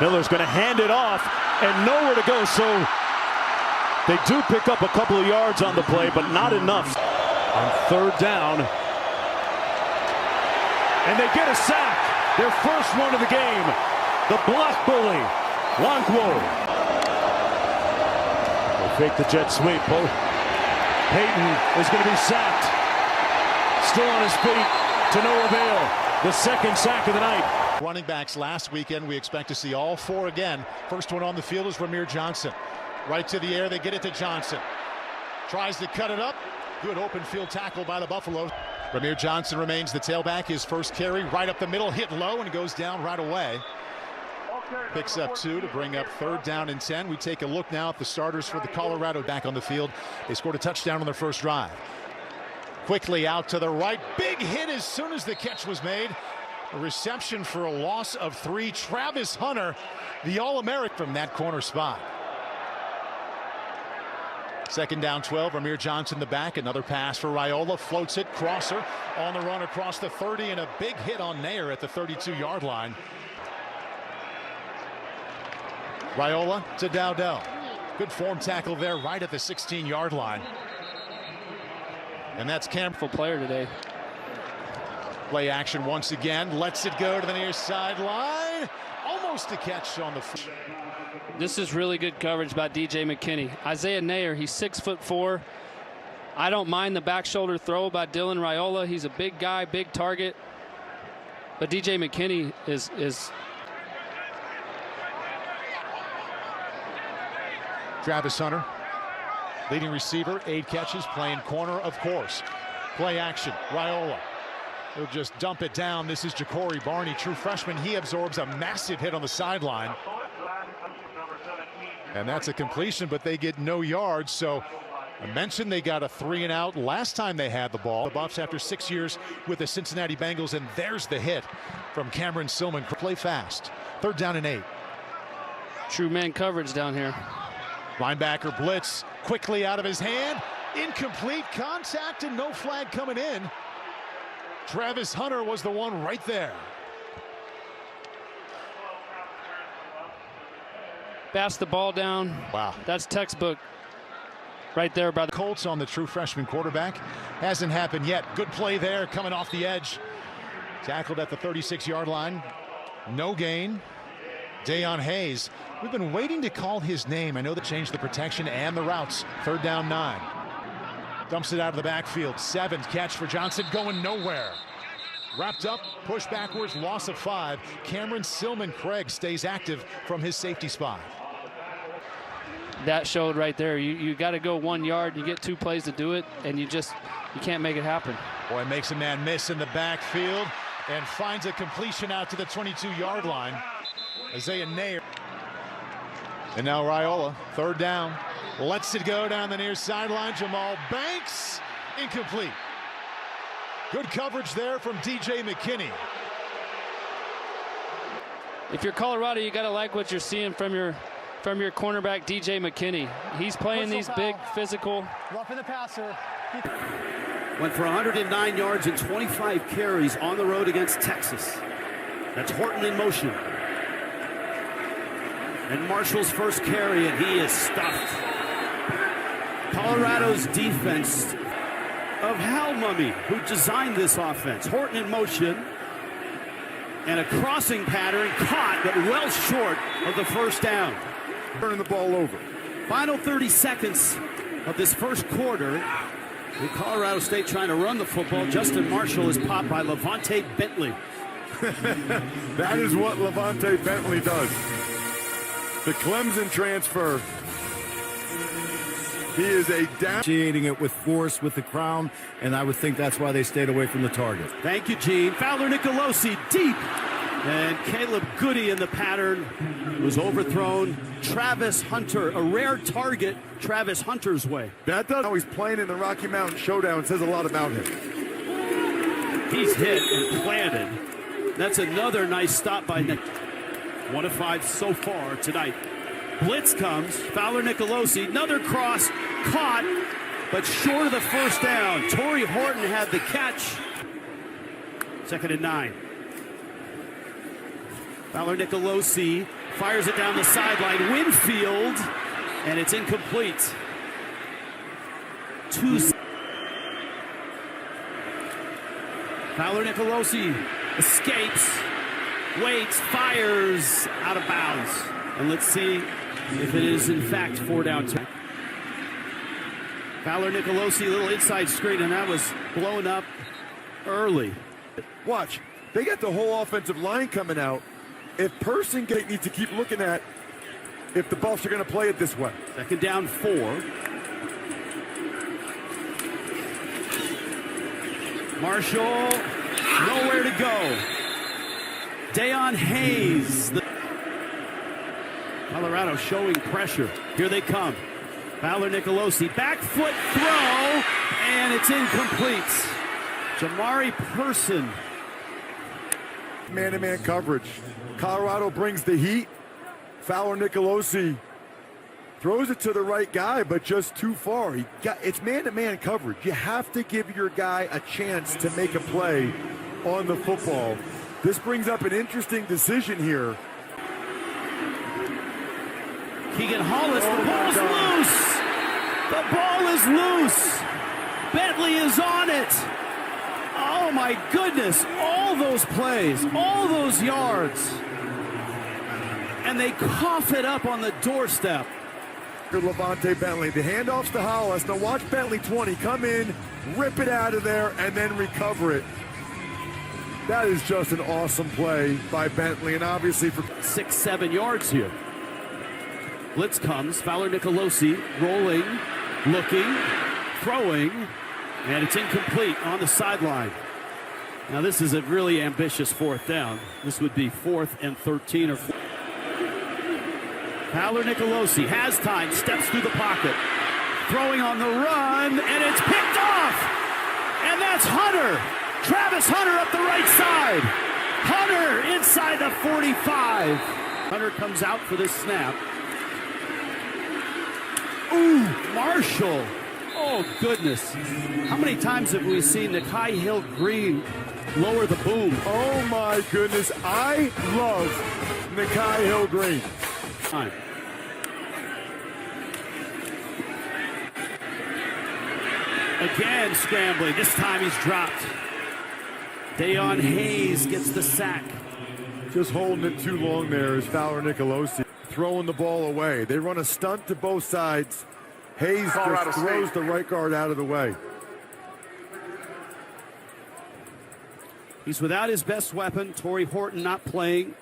Miller's going to hand it off and nowhere to go. So they do pick up a couple of yards on the play, but not enough. On third down. And they get a sack. Their first one of the game. The block bully, Wankwo. They fake the jet sweep. Peyton is going to be sacked. Still on his feet to no avail. The second sack of the night. Running backs last weekend, we expect to see all four again. First one on the field is Rahmir Johnson. Right to the air, they get it to Johnson. Tries to cut it up. Good open field tackle by the Buffalo. Rahmir Johnson remains the tailback. His first carry right up the middle, hit low and goes down right away. Picks up 2 to bring up third down and 10. We take a look now at the starters for the Colorado back on the field. They scored a touchdown on their first drive. Quickly out to the right. Big hit as soon as the catch was made. A reception for a loss of 3. Travis Hunter, the All-American from that corner spot. Second down 12. Rahmir Johnson the back. Another pass for Raiola. Floats it. Crosser on the run across the 30 and a big hit on Nair at the 32-yard line. Raiola to Dowdell. Good form tackle there right at the 16-yard line. And that's Campbell player today. Play action once again. Lets it go to the near sideline. Almost a catch on the. This is really good coverage by DJ McKinney. Isaiah Nair, he's 6'4". I don't mind the back shoulder throw by Dylan Raiola. He's a big guy, big target. But DJ McKinney is Travis Hunter, leading receiver, 8 catches, playing corner, of course. Play action, Raiola. He'll just dump it down. This is Ja'Cory Barney, true freshman. He absorbs a massive hit on the sideline. And that's a completion, but they get no yards. So I mentioned they got a 3-and-out last time they had the ball. The Buffs after 6 years with the Cincinnati Bengals, and there's the hit from Cameron Sillman. Play fast. Third down and 8. True man coverage down here. Linebacker blitz quickly out of his hand. Incomplete, contact and no flag coming in. Travis Hunter was the one right there. Pass the ball down. Wow. That's textbook right there by the Colts on the true freshman quarterback. Hasn't happened yet. Good play there coming off the edge. Tackled at the 36-yard line. No gain. Dayon Hayes. We've been waiting to call his name. I know they changed the protection and the routes. Third down 9. Dumps it out of the backfield. 7th catch for Johnson, going nowhere. Wrapped up, push backwards, loss of 5. Cameron Sillman Craig stays active from his safety spot. That showed right there. You got to go 1 yard. You get 2 plays to do it, and you can't make it happen. Boy, makes a man miss in the backfield and finds a completion out to the 22-yard line. Isaiah Nair. And now Raiola, third down. Lets it go down the near sideline. Jamal Banks, incomplete. Good coverage there from DJ McKinney. If you're Colorado, you got to like what you're seeing from your cornerback DJ McKinney. He's playing these big physical. Roughing the passer. Went for 109 yards and 25 carries on the road against Texas. That's Horton in motion. And Marshall's first carry, and he is stuffed. Colorado's defense of Hal Mummy, who designed this offense. Horton in motion. And a crossing pattern caught, but well short of the first down. Turning the ball over. Final 30 seconds of this first quarter. With Colorado State trying to run the football. Justin Marshall is popped by Levante Bentley. That is what Levante Bentley does. The Clemson transfer. He is a down. Initiating it with force with the crown, and I would think that's why they stayed away from the target. Thank you, Gene. Fowler Nicolosi deep. And Caleb Goody in the pattern was overthrown. Travis Hunter, a rare target, Travis Hunter's way. That does how he's playing in the Rocky Mountain Showdown. It says a lot about him. He's hit and planted. That's another nice stop by Nick. 1 of 5 so far tonight. Blitz comes. Fowler Nicolosi. Another cross. Caught, but short of the first down. Torrey Horton had the catch. 2nd and 9. Fowler Nicolosi fires it down the sideline. Winfield, and it's incomplete. Fowler Nicolosi escapes, waits, fires out of bounds. And let's see if it is in fact 4 down. Fowler Nicolosi, a little inside screen, and that was blown up early. Watch. They got the whole offensive line coming out. If Person Gate needs to keep looking at if the Buffs are going to play it this way. Second down 4. Marshall, nowhere to go. Dayon Hayes. Colorado showing pressure. Here they come. Fowler Nicolosi, back foot throw, and it's incomplete. Jamari Person. Man-to-man coverage. Colorado brings the heat. Fowler Nicolosi throws it to the right guy, but just too far. It's man-to-man coverage. You have to give your guy a chance to make a play on the football. This brings up an interesting decision here. Keegan Hollis, the ball's loose. The ball is loose. Bentley is on it. Oh my goodness, all those plays, all those yards. And they cough it up on the doorstep. Levante Bentley, the handoffs to Hollis. Now watch Bentley 20 come in, rip it out of there, and then recover it. That is just an awesome play by Bentley, and obviously for 6-7 yards here. Blitz comes, Fowler Nicolosi rolling, looking, throwing, and it's incomplete on the sideline. Now this is a really ambitious 4th down. This would be 4th and 13 or 4. Fowler Nicolosi has time, steps through the pocket, throwing on the run, and it's picked off! And that's Hunter! Travis Hunter up the right side! Hunter inside the 45! Hunter comes out for this snap. Ooh, Marshall! Oh, goodness. How many times have we seen Nikai Hill-Green lower the boom? oh my goodness, I love Nikai Hill-Green. Time. Again scrambling. This time he's dropped. Dayon Hayes gets the sack. Just holding it too long there is Fowler Nicolosi. Throwing the ball away. They run a stunt to both sides. Hayes just throws the right guard out of the way. He's without his best weapon. Torrey Horton not playing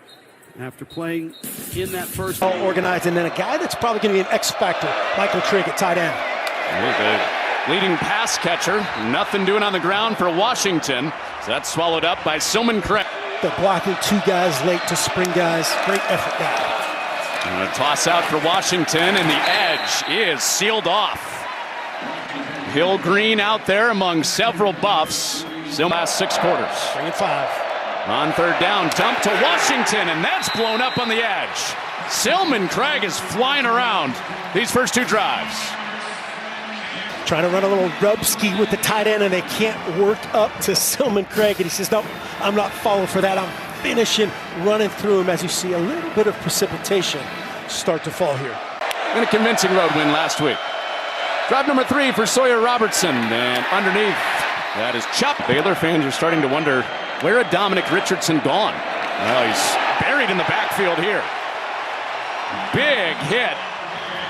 after playing in that first. All organized, and then a guy that's probably going to be an X factor, Michael Trigg at tight end. The leading pass catcher, nothing doing on the ground for Washington. So that's swallowed up by Silman Craig. They're blocking 2 guys late to spring guys. Great effort there. And a toss out for Washington, and the edge is sealed off. Hill-Green out there among several Buffs. Still last 6 quarters. 3 and 5. On 3rd down, dump to Washington, and that's blown up on the edge. Silman Craig is flying around these first 2 drives. Trying to run a little rub ski with the tight end, and they can't work up to Silman Craig. And he says, no, I'm not falling for that. I'm finishing, running through him as you see a little bit of precipitation start to fall here. And a convincing road win last week. Drive number 3 for Sawyer Robertson, and underneath, that is Chuck. Baylor fans are starting to wonder, where had Dominic Richardson gone? Well, he's buried in the backfield here. Big hit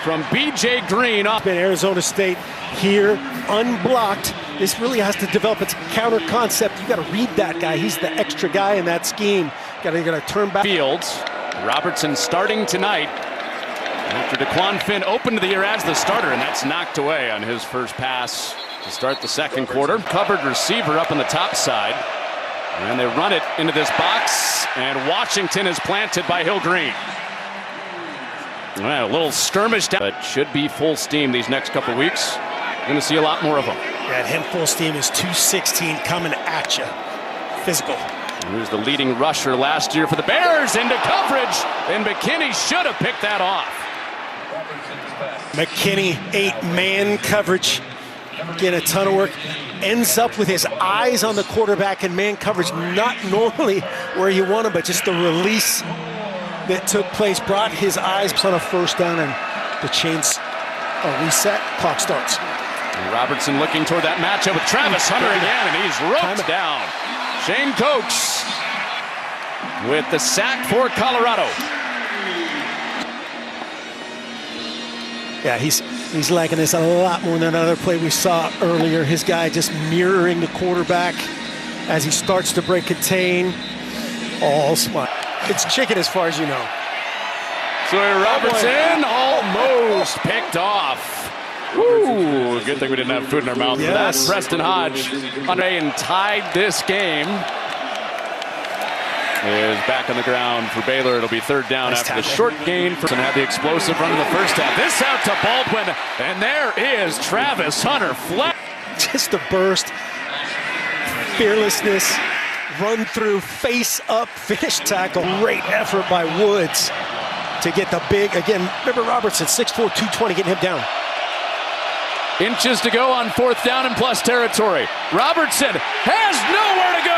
from B.J. Green. Arizona State here, unblocked. This really has to develop its counter concept. You got to read that guy. He's the extra guy in that scheme. Got to turn back. Fields. Robertson starting tonight after DeQuan Finn opened the year as the starter, and that's knocked away on his first pass to start the 2nd quarter. Covered receiver up on the top side, and they run it into this box, and Washington is planted by Hill-Green. Well, a little skirmish down, but should be full steam these next couple weeks. Going to see a lot more of them. Yeah, him full steam is 216 coming at you. Physical. Who's the leading rusher last year for the Bears into coverage, and McKinney should have picked that off. McKinney, 8-man coverage. Getting a ton of work. ends up with his eyes on the quarterback and man coverage, not normally where you want him, but just the release that took place brought his eyes on a first down, and the chains are reset. Clock starts. Robertson looking toward that matchup with Travis Hunter again, and he's roped down. Shane Coates with the sack for Colorado. Yeah, he's liking this a lot more than another play we saw earlier. His guy just mirroring the quarterback as he starts to break contain. All smart. It's chicken as far as you know. Sawyer Robertson almost picked off. Ooh, good thing we didn't have food in our mouth for that. Preston Hodge and tied this game. Is back on the ground for Baylor. It'll be third down after the short gain. And had the explosive run in the first half. This out to Baldwin, and there is Travis Hunter. Flat. Just a burst, fearlessness, run through, face up, finish tackle. Great effort by Woods to get the big, again, remember Robertson, 6'4", 220, getting him down. Inches to go on fourth down in plus territory. Robertson has nowhere to go.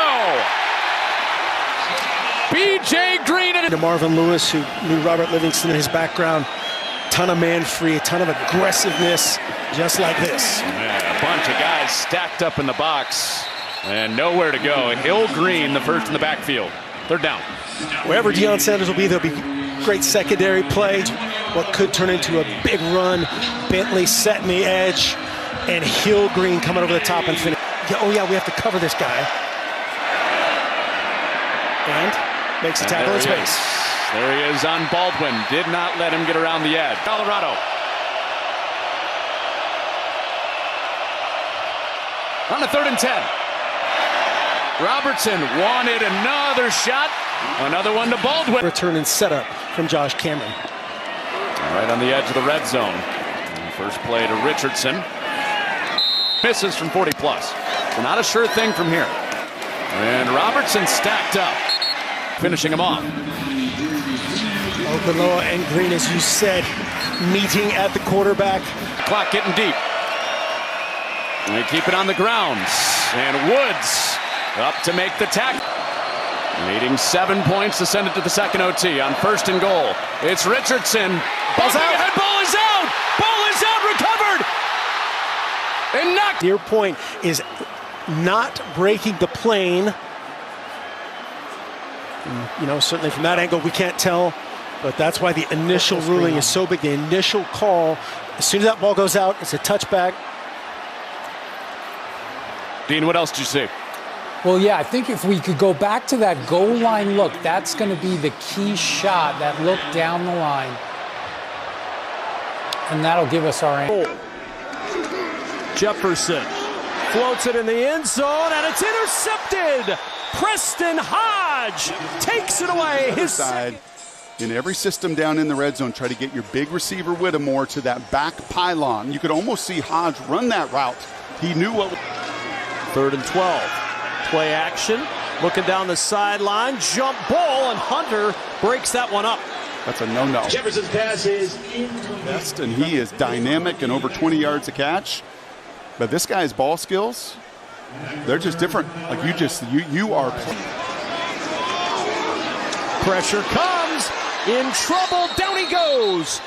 B.J. Green and to Marvin Lewis, who knew Robert Livingston in his background. Ton of man free, a ton of aggressiveness, just like this. Yeah, a bunch of guys stacked up in the box and nowhere to go. Hill Green, the first in the backfield. Third down. Wherever Deion Sanders will be, there'll be great secondary plays. What could turn into a big run. Bentley setting the edge, and Hill Green coming over the top and finish. Oh yeah, we have to cover this guy. And makes a tackle in space. There he is on Baldwin. Did not let him get around the edge. Colorado. On a 3rd and 10. Robertson wanted another shot. Another one to Baldwin. Return and setup from Josh Cameron. Right on the edge of the red zone. First play to Richardson. Misses from 40 plus. So not a sure thing from here. And Robertson stacked up, finishing him off. Okunloa and Green, as you said, meeting at the quarterback. Clock getting deep. And they keep it on the ground. And Woods up to make the tackle. Needing 7 points to send it to the second OT on 1st and goal. It's Richardson. Ball's out. Ball is out. Ball is out. Recovered. And knocked. Your point is not breaking the plane. You know, certainly from that angle we can't tell, but that's why the initial ruling is so big. The initial call, as soon as that ball goes out, it's a touchback. Dean, what else did you see? Well, yeah, I think if we could go back to that goal line look, that's going to be the key shot, that look down the line. And that'll give us our answer. Jefferson floats it in the end zone, and it's intercepted. Preston Hodge takes it away. His side in every system down in the red zone, try to get your big receiver Whittemore to that back pylon. You could almost see Hodge run that route. He knew what. 3rd and 12. Play action. Looking down the sideline. Jump ball, and Hunter breaks that one up. That's a no-no. Jefferson's pass is best, and he is dynamic and over 20 yards a catch. But this guy's ball skills, they're just different. Like you are. Pressure comes. In trouble. Down he goes.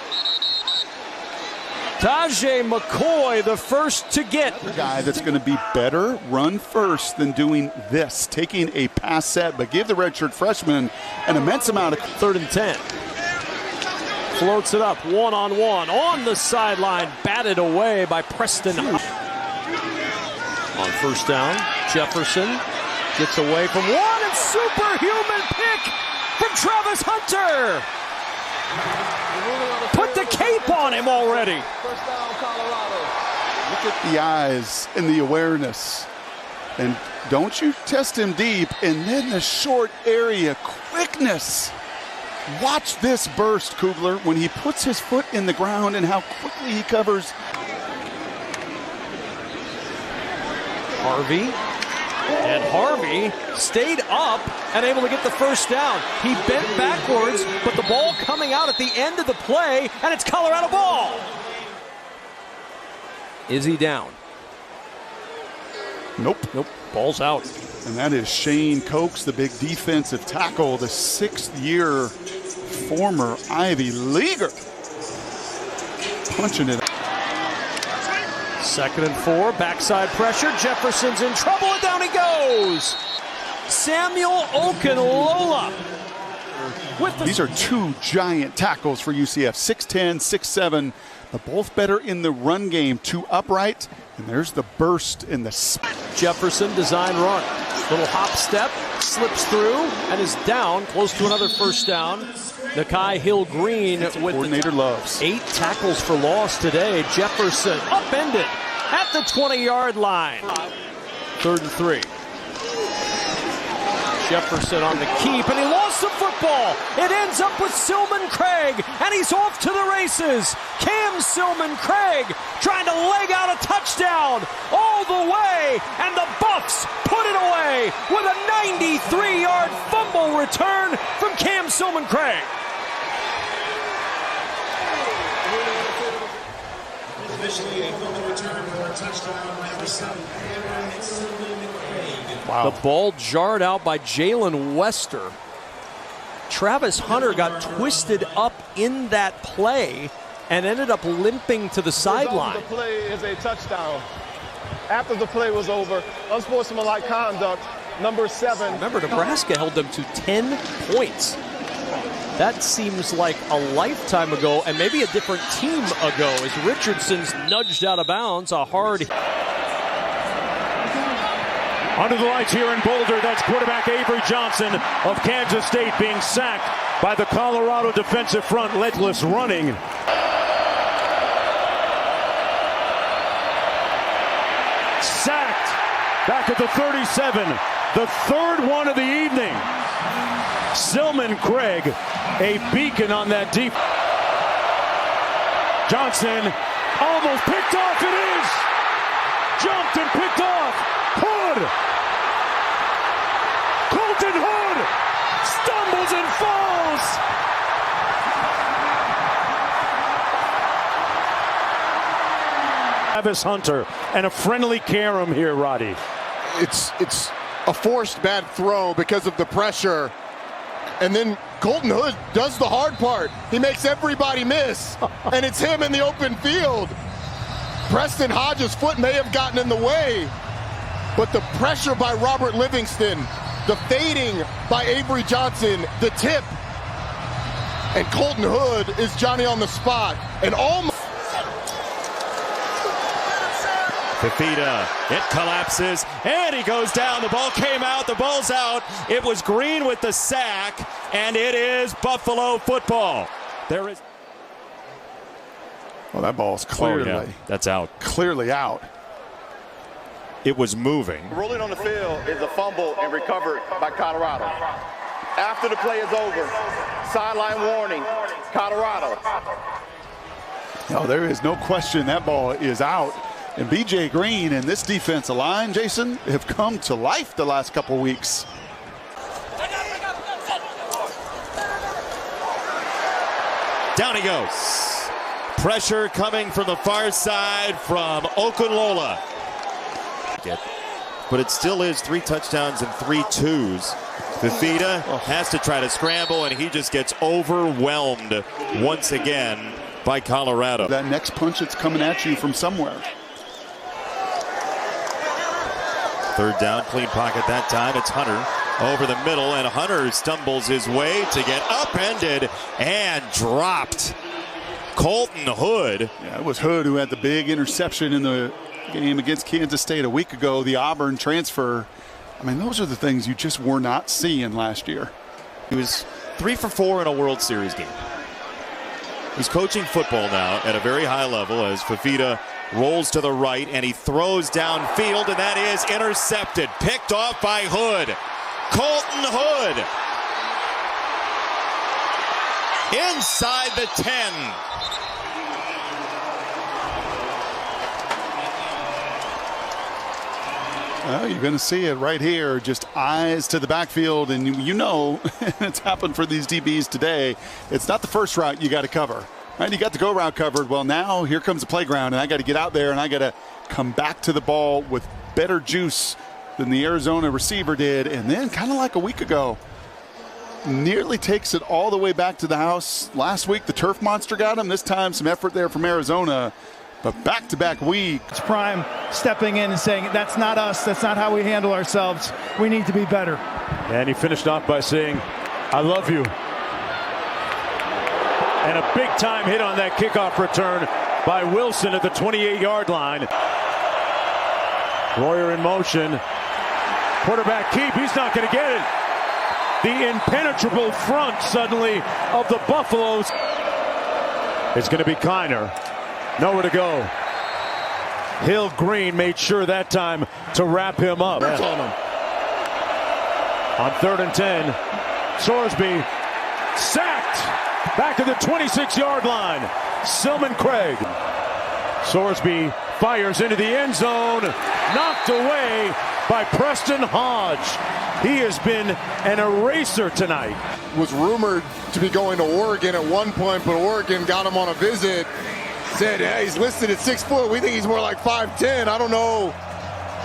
Tajay McCoy, the first to get. A guy that's going to be better run first than doing this, taking a pass set, but give the redshirt freshman an immense amount of. 3rd and 10. Floats it up one-on-one on the sideline, batted away by Preston. On 1st down, Jefferson gets away from one, and superhuman pick from Travis Hunter. Put the cape on him already. First down, Colorado. Look at the eyes and the awareness. And don't you test him deep, and then the short area quickness. Watch this burst, Kugler, when he puts his foot in the ground and how quickly he covers. Harvey. And Harvey stayed up and able to get the first down. He bent backwards, but the ball coming out at the end of the play, and it's Colorado ball. Is he down? Nope. Ball's out. And that is Shane Cokes, the big defensive tackle, the 6th-year former Ivy Leaguer. Punching it. 2nd and 4, backside pressure. Jefferson's in trouble, and down he goes. Samuel Okunlola. These are 2 giant tackles for UCF, 6'10", 6'7", but both better in the run game, 2 upright, and there's the burst in the Jefferson design run. Little hop step, slips through, and is down, close to another first down. Nakai Hill-Green with coordinator loves. 8 tackles for loss today. Jefferson upended at the 20-yard line. 3rd and 3. Jefferson on the keep, and he lost the football. It ends up with Silman Craig, and he's off to the races. Cam Silman Craig trying to leg out a touchdown all the way, and the Buffs put it away with a 93-yard fumble return from Cam Silman Craig. Wow. The ball jarred out by Jalen Wester. Travis Hunter got twisted up in that play and ended up limping to the sideline. The play is a touchdown. After the play was over, unsportsmanlike conduct, number 7. Remember, Nebraska held them to 10 points. That seems like a lifetime ago, and maybe a different team ago, as Richardson's nudged out of bounds. A hard... Under the lights here in Boulder, that's quarterback Avery Johnson of Kansas State being sacked by the Colorado defensive front, legless running. Sacked back at the 37, the 3rd one of the evening. Silman Craig, a beacon on that deep. Johnson almost picked off, it is! Jumped and picked off. Hood! Colton Hood stumbles and falls! Travis Hunter and a friendly carom here, Roddy. It's a forced bad throw because of the pressure. And then Colton Hood does the hard part. He makes everybody miss. And it's him in the open field. Preston Hodges' foot may have gotten in the way, but the pressure by Robert Livingston, the fading by Avery Johnson, the tip, and Colton Hood is Johnny on the spot. And almost... Fafita, it collapses, and he goes down. The ball came out, the ball's out. It was Green with the sack, and it is Buffalo football. There is... Well, that ball's clearly, that's out. Clearly out. It was moving. Rolling on the field is a fumble and recovered by Colorado. After the play is over, sideline warning, Colorado. No, there is no question that ball is out. And B.J. Green and this defensive line, Jason, have come to life the last couple weeks. Down he goes. Pressure coming from the far side from Okunlola. But it still is 3 touchdowns and 3 twos. Fafita has to try to scramble, and he just gets overwhelmed once again by Colorado. That next punch that's coming at you from somewhere. 3rd down, clean pocket that time. It's Hunter over the middle, and Hunter stumbles his way to get upended and dropped. Colton Hood. Yeah, it was Hood who had the big interception in the game against Kansas State a week ago, the Auburn transfer. I mean, those are the things you just were not seeing last year. He was 3 for 4 in a World Series game. He's coaching football now at a very high level as Fafita rolls to the right, and he throws downfield, and that is intercepted. Picked off by Hood. Colton Hood. Inside the 10. Well, you're going to see it right here, just eyes to the backfield, and you know it's happened for these DBs today. It's not the first route you got to cover. Right, you got the go route covered. Well, now here comes the playground, and I got to get out there, and I got to come back to the ball with better juice than the Arizona receiver did. And then, kind of like a week ago, nearly takes it all the way back to the house. Last week, the turf monster got him. This time, some effort there from Arizona. But back-to-back week. It's Prime stepping in and saying, that's not us. That's not how we handle ourselves. We need to be better. And he finished off by saying, I love you. And a big-time hit on that kickoff return by Wilson at the 28-yard line. Royer in motion. Quarterback keep. He's not going to get it. The impenetrable front suddenly of the Buffaloes. It's going to be Kiner. Nowhere to go. Hill Green made sure that time to wrap him up. Yeah. On 3rd and 10, Sorsby sacked back to the 26-yard line. Silman Craig. Sorsby fires into the end zone, knocked away by Preston Hodge. He has been an eraser tonight. Was rumored to be going to Oregon at one point, but Oregon got him on a visit. Said, hey, he's listed at 6 foot. We think he's more like 5'10". I don't know.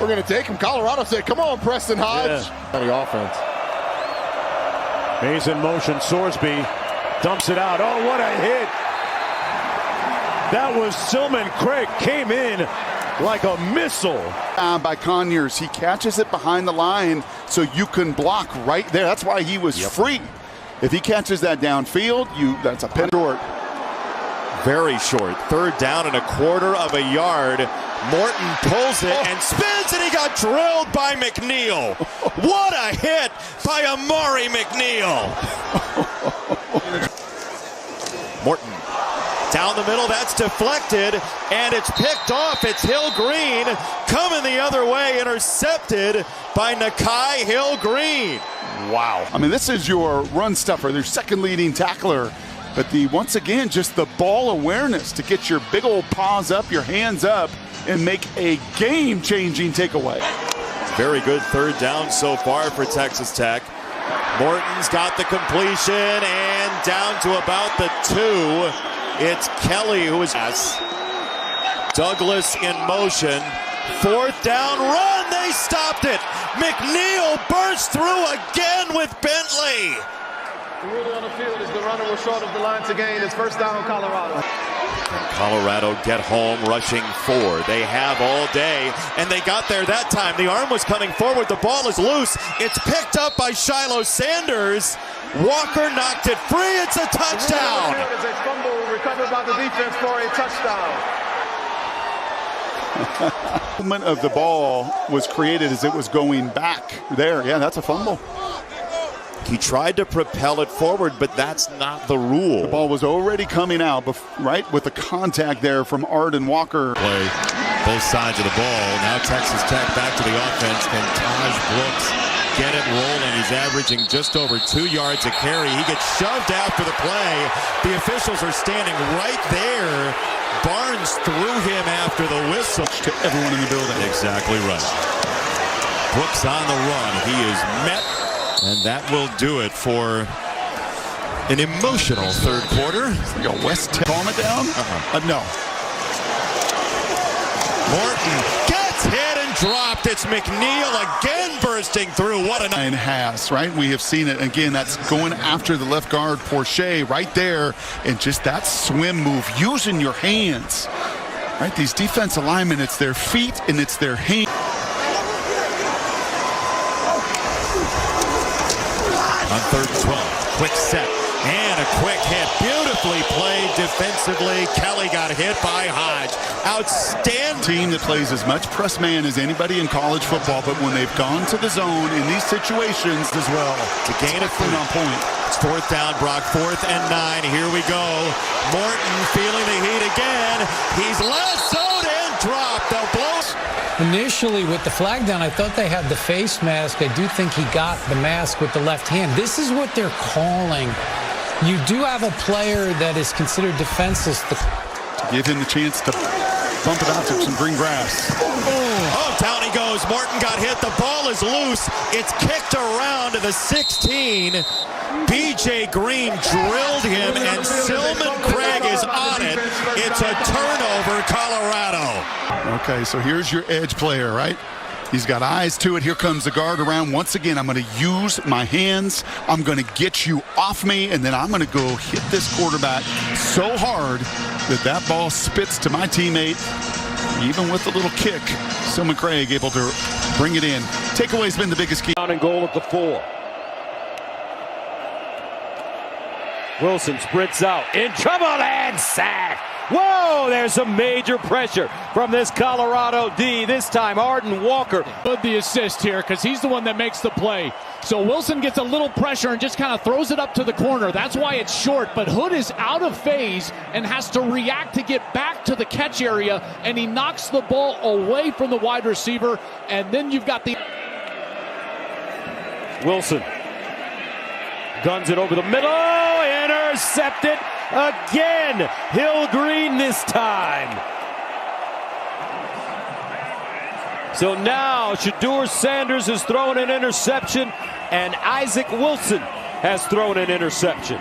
We're going to take him. Colorado said, come on, Preston Hodge. Yeah. The offense. Mays in motion. Sorsby dumps it out. Oh, what a hit. That was Silman Craig. Came in like a missile. By Conyers. He catches it behind the line so you can block right there. That's why he was free. If he catches that downfield, that's a pen short. Very short. 3rd down and a quarter of a yard. Morton pulls it and spins, and he got drilled by McNeil. What a hit by Amari McNeil. Morton down the middle. That's deflected, and it's picked off. It's Hill Green coming the other way, intercepted by Nakai Hill Green. Wow. I mean, this is your run stuffer, their second leading tackler. But once again, just the ball awareness to get your big old paws up, your hands up, and make a game-changing takeaway. Very good 3rd down so far for Texas Tech. Morton's got the completion, and down to about the 2. It's Kelly who is Douglas in motion. 4th down run. They stopped it. McNeil burst through again with Bentley. The ruling on the field is the runner was short of the line to gain. It's 1st down, Colorado. And Colorado get home rushing 4. They have all day, and they got there that time. The arm was coming forward. The ball is loose. It's picked up by Shiloh Sanders. Walker knocked it free. It's a touchdown. The is a fumble recovered by the defense for a touchdown. The movement of the ball was created as it was going back there. Yeah, that's a fumble. He tried to propel it forward, but that's not the rule. The ball was already coming out, right, with the contact there from Arden Walker. Play both sides of the ball. Now Texas Tech back to the offense. Can Taj Brooks get it rolling? He's averaging just over 2 yards a carry. He gets shoved after the play. The officials are standing right there. Barnes threw him after the whistle. To everyone in the building. Exactly right. Brooks on the run. He is met. And that will do it for an emotional 3rd quarter. Yo, West, calm it down? No. Morton gets hit and dropped. It's McNeil again bursting through. What a and has, right? We have seen it. Again, that's going after the left guard, Porsche, right there. And just that swim move, using your hands. Right? These defensive linemen, it's their feet and it's their hands. On 3rd and 12, quick set, and a quick hit. Beautifully played defensively. Kelly got hit by Hodge. Outstanding. Team that plays as much press man as anybody in college football, but when they've gone to the zone in these situations as well, to gain a free on point. It's 4th down, Brock. 4th and 9. Here we go. Morton feeling the heat again. He's lassoed and dropped. They'll blow. Initially, with the flag down, I thought they had the face mask. I do think he got the mask with the left hand. This is what they're calling. You do have a player that is considered defenseless. To give him the chance to bump it out to some green grass. Oh, down he goes. Morton got hit. The ball is loose. It's kicked around to the 16. BJ Green drilled him, and Silman Craig is on it. It's a turnover, Colorado. Okay, so here's your edge player, right? He's got eyes to it. Here comes the guard around. Once again, I'm going to use my hands. I'm going to get you off me, and then I'm going to go hit this quarterback so hard that that ball spits to my teammate. Even with a little kick, Silman Craig able to bring it in. Takeaway's been the biggest key. Down and goal at the 4. Wilson sprints out, in trouble, and sack. Whoa, there's some major pressure from this Colorado D. This time, Arden Walker. Good the assist here because he's the one that makes the play. So Wilson gets a little pressure and just kind of throws it up to the corner. That's why it's short, but Hood is out of phase and has to react to get back to the catch area, and he knocks the ball away from the wide receiver, and then you've got the... Wilson guns it over the middle, intercepted again. Hill Green this time. So now Shedeur Sanders has thrown an interception, and Isaac Wilson has thrown an interception.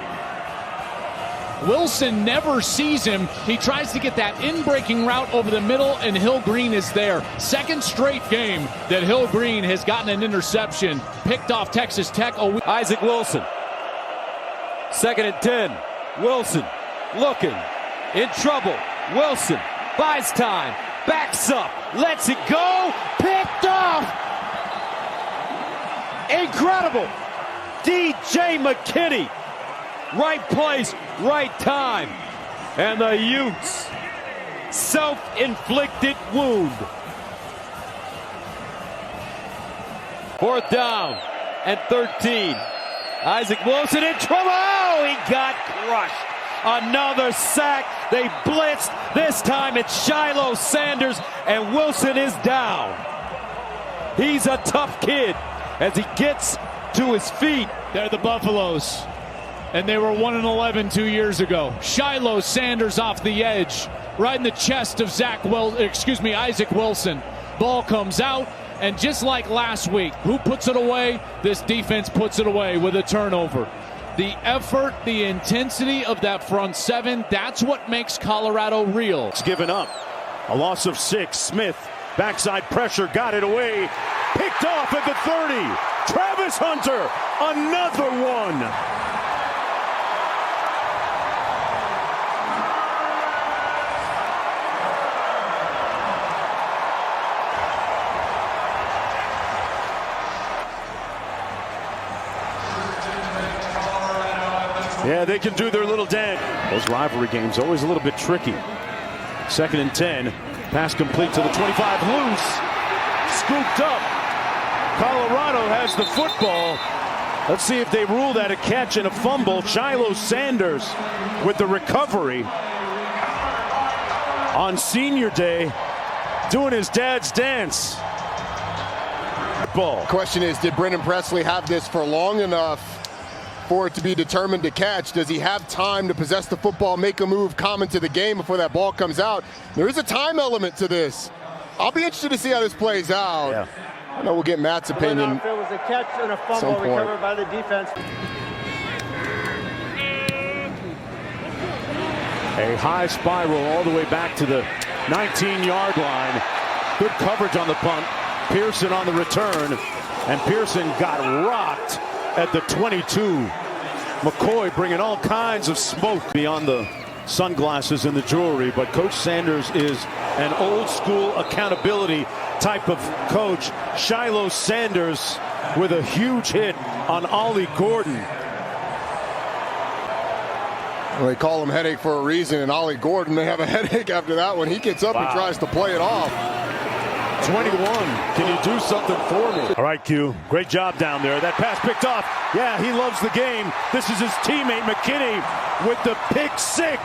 Wilson never sees him. He tries to get that in-breaking route over the middle, and Hill Green is there. Second straight game that Hill Green has gotten an interception. Picked off Texas Tech. Isaac Wilson. 2nd and 10. Wilson looking in trouble. Wilson buys time, backs up, lets it go, picked off. Incredible. DJ McKinney. Right place, right time. And the Utes, self-inflicted wound. 4th down and 13. Isaac Wilson in trouble. Oh, he got crushed. Another sack. They blitzed. This time it's Shiloh Sanders, and Wilson is down. He's a tough kid as he gets to his feet. They're the Buffaloes, and they were 1-11 2 years ago. Shiloh Sanders off the edge, right in the chest of Isaac Wilson. Ball comes out. And just like last week, who puts it away? This defense puts it away with a turnover. The effort, the intensity of that front seven, that's what makes Colorado real. It's given up. A loss of 6. Smith, backside pressure, got it away. Picked off at the 30. Travis Hunter, another one. Yeah, they can do their little dance. Those rivalry games always a little bit tricky. 2nd and 10. Pass complete to the 25. Loose. Scooped up. Colorado has the football. Let's see if they rule that a catch and a fumble. Shiloh Sanders with the recovery on senior day, doing his dad's dance. Ball. Question is, did Brendan Presley have this for long enough for it to be determined to catch? Does he have time to possess the football, make a move, come into the game before that ball comes out? There is a time element to this. I'll be interested to see how this plays out. Yeah. I know we'll get Matt's opinion. If it was a catch and a fumble recovered by the defense. A high spiral all the way back to the 19-yard line. Good coverage on the punt. Pearson on the return. And Pearson got rocked at the 22. McCoy bringing all kinds of smoke beyond the sunglasses and the jewelry, but Coach Sanders is an old school accountability type of coach. Shiloh Sanders with a huge hit on Ollie Gordon. Well, they call him headache for a reason, and Ollie Gordon may have a headache after that one. He gets up and tries to play it off. 21. Can you do something for me? All right, Q. Great job down there. That pass picked off. Yeah, he loves the game. This is his teammate McKinney with the pick 6.